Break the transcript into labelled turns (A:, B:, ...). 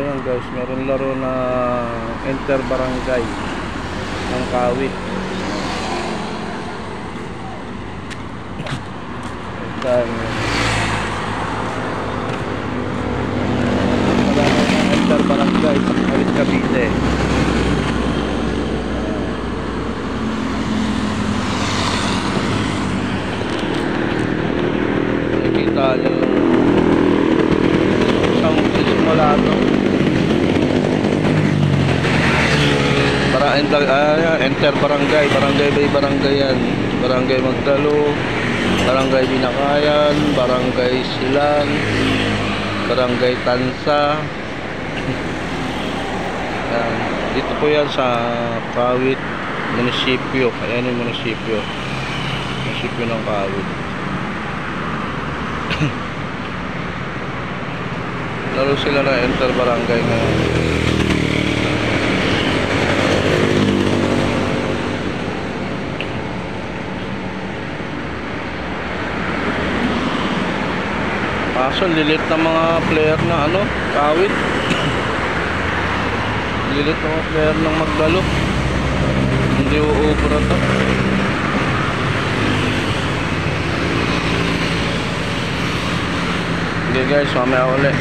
A: ayan guys, meron laro na inter-barangay ng Kawit. Inter-barangay sa Kawit, Cavite. Nakikita nyo isang simulado para inter-barangay, barangay by barangay yan. Barangay Magdalo, Barangay Binakayan, Barangay Silan, Barangay Tansa. Yan. Dito po yan sa Kawit Munisipyo. Ayan yung munisipyo ng Kawit. Laro sila na inter-barangay ngayon. Kaso lilit na mga player na Kawit. Lilit na mga player ng Magdalo. Hindi uubra to. Okay guys, mamaya ulit.